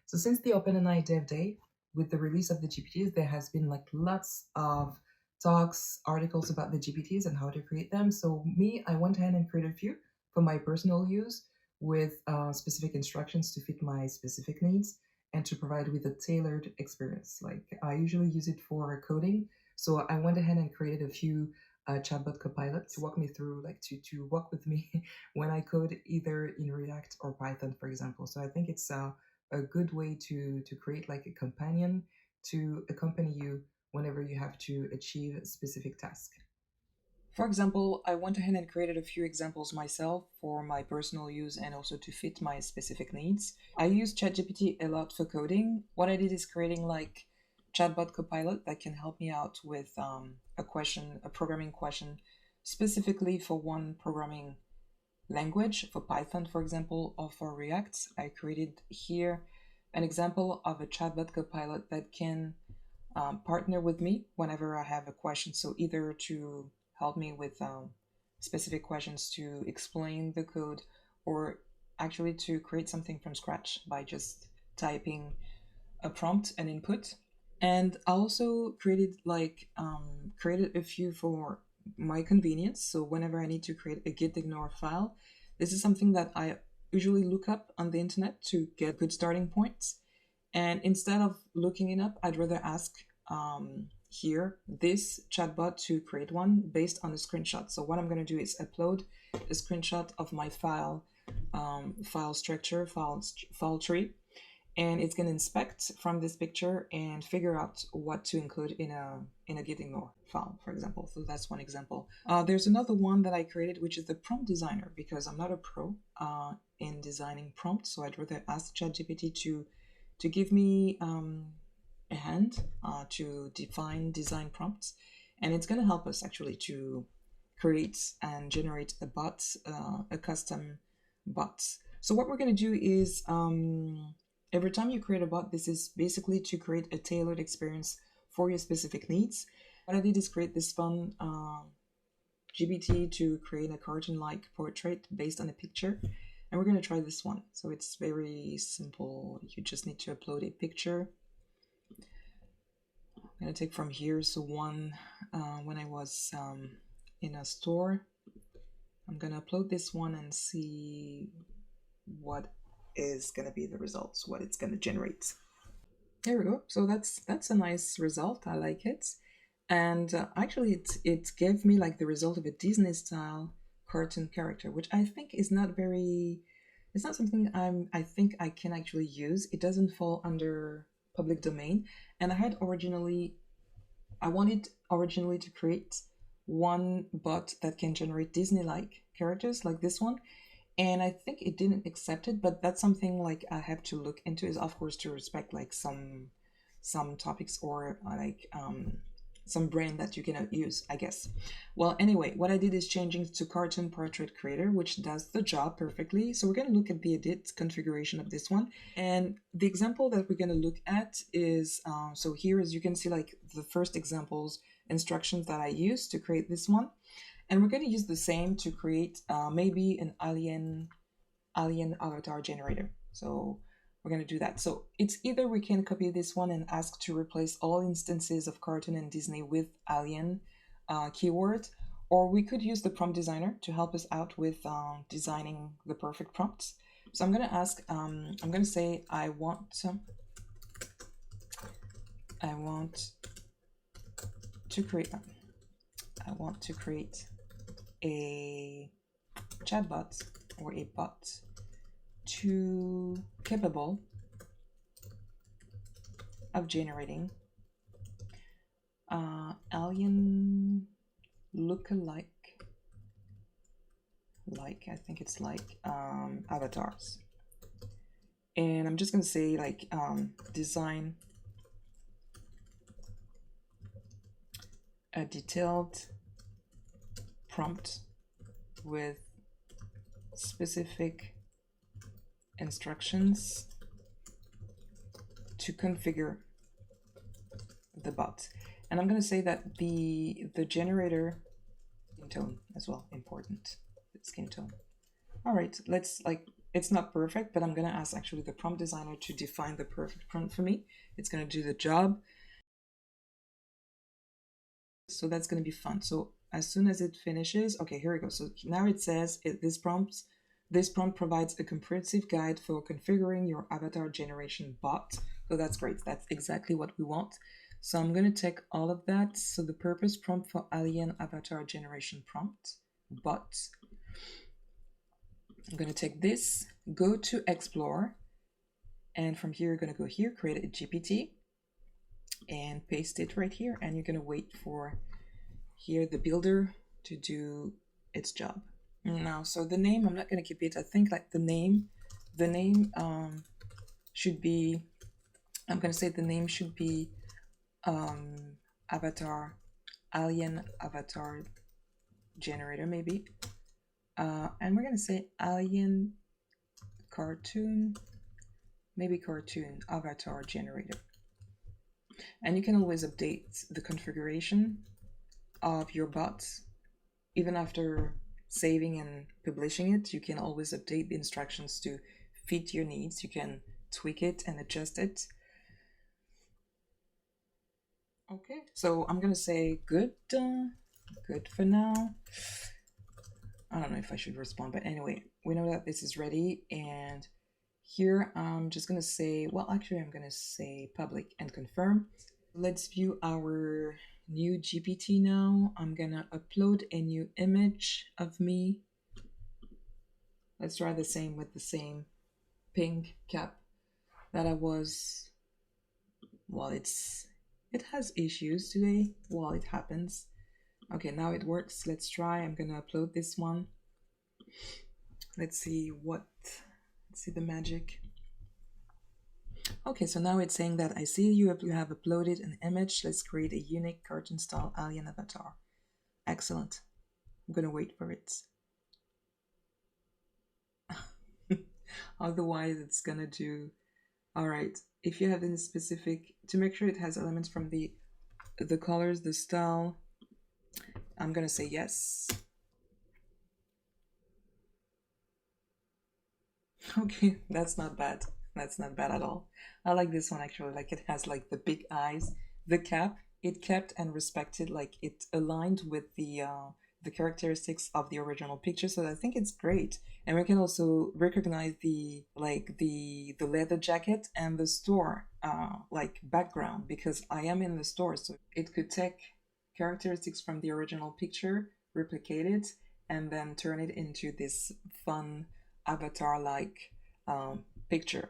So since the OpenAI Dev Day, with the release of the GPTs, there has been like lots of talks, articles about the GPTs and how to create them. So me, I went ahead and created a few for my personal use with specific instructions to fit my specific needs and to provide with a tailored experience. Like I usually use it for coding. So I went ahead and created a few chatbot copilots to walk me through, like to walk with me when I code either in React or Python, for example. So I think it's a good way to create like a companion to accompany you whenever you have to achieve a specific task. For example, I went ahead and created a few examples myself for my personal use and also to fit my specific needs. I use ChatGPT a lot for coding. What I did is creating like chatbot copilot that can help me out with a programming question, specifically for one programming language, for Python, for example, or for React. I created here an example of a chatbot copilot that can partner with me whenever I have a question. So either to help me with specific questions to explain the code, or actually to create something from scratch by just typing a prompt and input. And I also created a few for my convenience. So whenever I need to create a git ignore file, this is something that I usually look up on the internet to get good starting points. And instead of looking it up, I'd rather ask here this chatbot to create one based on a screenshot. So what I'm going to do is upload a screenshot of my file structure, file tree, and it's going to inspect from this picture and figure out what to include in a git ignore file, for example. So that's one example. There's another one that I created, which is the prompt designer, because I'm not a pro in designing prompts. So I'd rather ask ChatGPT to give me a hand to define design prompts, and it's going to help us actually to create and generate a bot, a custom bot. So what we're going to do is every time you create a bot, this is basically to create a tailored experience for your specific needs. What I did is create this fun GPT to create a cartoon-like portrait based on a picture. And we're going to try this one. So it's very simple. You just need to upload a picture. I'm going to take from here. So one, when I was in a store, I'm going to upload this one and see what is going to be the results, what it's going to generate. There we go. So that's a nice result. I like it. And actually it gave me like the result of a Disney style cartoon character, which I think is not very, it's not something I think I can actually use. It doesn't fall under public domain. And I wanted originally to create one bot that can generate Disney-like characters like this one. And I think it didn't accept it, but that's something like I have to look into, is of course to respect like some topics or like some brand that you cannot use, I guess. Well, anyway, what I did is changing to cartoon portrait creator, which does the job perfectly. So we're going to look at the edit configuration of this one. And the example that we're going to look at is, so here, as you can see, like the first examples, instructions that I used to create this one. And we're going to use the same to create maybe an alien avatar generator. So we're going to do that. So it's either we can copy this one and ask to replace all instances of cartoon and Disney with alien keyword, or we could use the prompt designer to help us out with designing the perfect prompts. So I'm going to ask, I'm going to say, I want to create a chatbot or a bot capable of generating alien lookalike, I think it's like avatars. And I'm just gonna say like design a detailed prompt with specific instructions to configure the bot. And I'm going to say that the generator skin tone as well, important, skin tone. All right, let's like It's not perfect, but I'm gonna ask actually the prompt designer to define the perfect prompt for me. It's gonna do the job. So that's gonna be fun. So as soon as it finishes, okay, here we go. So now it says this prompt provides a comprehensive guide for configuring your avatar generation bot. So that's great. That's exactly what we want. So I'm gonna take all of that. So the purpose prompt for alien avatar generation prompt bot. I'm gonna take this, go to explore, and from here you're gonna go here, create a GPT, and paste it right here, and you're gonna wait for here the builder to do its job. Now, so the name, I'm not gonna keep it. I think like the name should be, I'm gonna say the name should be avatar, alien avatar generator maybe. And we're gonna say alien cartoon, maybe cartoon avatar generator. And you can always update the configuration of your bots even after saving and publishing it. You can always update the instructions to fit your needs. You can tweak it and adjust it. Okay, so I'm gonna say good for now. I don't know if I should respond, but anyway, we know that this is ready, and here I'm just gonna say, well, actually I'm gonna say public and confirm. Let's view our new GPT now. I'm gonna upload a new image of me. Let's try the same with the same pink cap that I was. Well, it has issues today while it happens. Okay, now it works. Let's try. I'm gonna upload this one. Let's see the magic. Okay, so now it's saying that I see you have uploaded an image. Let's create a unique cartoon style alien avatar. Excellent. I'm gonna wait for it. Otherwise it's gonna do. All right, if you have any specific, to make sure it has elements from the colors, the style, I'm gonna say yes. Okay, that's not bad. That's not bad at all. I like this one actually. Like it has like the big eyes, the cap. It kept and respected, like it aligned with the characteristics of the original picture. So I think it's great. And we can also recognize the leather jacket and the store like background, because I am in the store. So it could take characteristics from the original picture, replicate it, and then turn it into this fun avatar like picture.